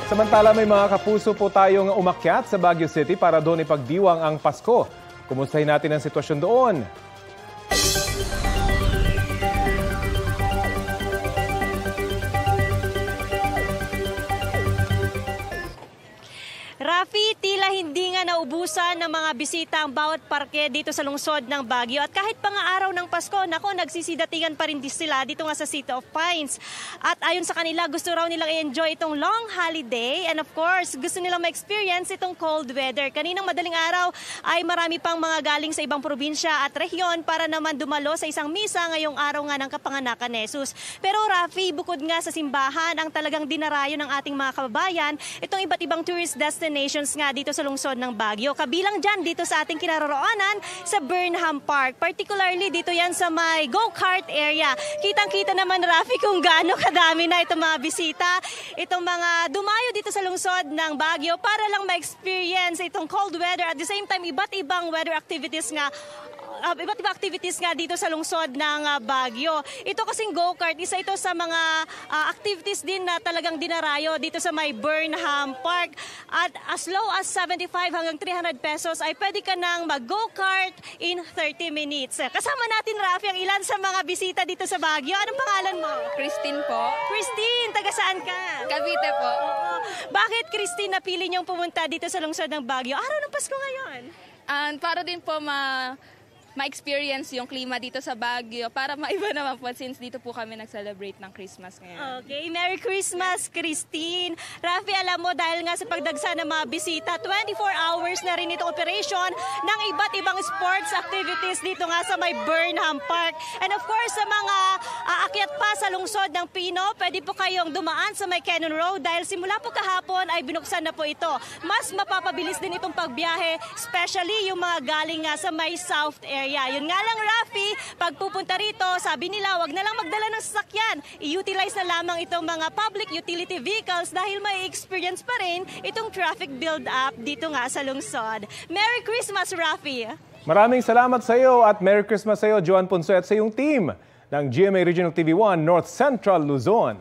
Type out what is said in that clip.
Samantala may mga kapuso po tayong umakyat sa Baguio City para doon ipagdiwang ang Pasko. Kumustahin natin ang sitwasyon doon. Rafi, tila hindi nga naubusan ng mga bisita ang bawat parke dito sa lungsod ng Baguio. At kahit pa nga araw ng Pasko, nagsisidatingan pa rin sila dito nga sa City of Pines. At ayon sa kanila, gusto raw nilang i-enjoy itong long holiday. And of course, gusto nilang ma-experience itong cold weather. Kaninang madaling araw ay marami pang mga galing sa ibang probinsya at rehiyon para naman dumalo sa isang misa ngayong araw nga ng kapanganakan ni Jesus. Pero Rafi, bukod nga sa simbahan, ang talagang dinarayo ng ating mga kababayan, itong iba't ibang tourist destinations nga dito sa lungsod ng Baguio. Kabilang dyan dito sa ating kinaroroonan sa Burnham Park. Particularly dito yan sa may go-kart area. Kitang-kita naman, Rafi, kung gaano kadami na itong mga bisita, itong mga dumayo dito sa lungsod ng Baguio para lang ma-experience itong cold weather. At the same time, iba't ibang weather activities nga dito sa lungsod ng Baguio. Ito kasing go-kart, isa ito sa mga activities din na talagang dinarayo dito sa may Burnham Park. At as low as 75 hanggang 300 pesos ay pwede ka nang mag-go-kart in 30 minutes. Kasama natin, Rafi, ang ilan sa mga bisita dito sa Baguio. Anong pangalan mo? Christine po. Christine, taga saan ka? Cavite po. Oo. Bakit, Christine, napili niyong pumunta dito sa lungsod ng Baguio? Araw ng Pasko ngayon. Para din po ma-experience yung klima dito sa Baguio para maiba naman po since dito po kami nag-celebrate ng Christmas ngayon. Okay, Merry Christmas, Christine. Rafi, alam mo, dahil nga sa pagdagsa ng mga bisita, 24 hours na rin itong operation ng iba't ibang sports activities dito nga sa may Burnham Park. And of course, sa mga aakyat pa sa lungsod ng Pino, pwede po kayong dumaan sa may Cannon Road dahil simula po kahapon ay binuksan na po ito. Mas mapapabilis din itong pagbiyahe, especially yung mga galing nga sa may South area. Yun nga lang, Rafi, pag pupunta rito, sabi nila, wag na lang magdala ng sasakyan. I-utilize na lamang itong mga public utility vehicles dahil may experience pa rin itong traffic build-up dito nga sa lungsod. Merry Christmas, Rafi! Maraming salamat sa iyo at Merry Christmas sa iyo, Joan Ponce, at sa iyong team ng GMA Regional TV 1 North Central Luzon.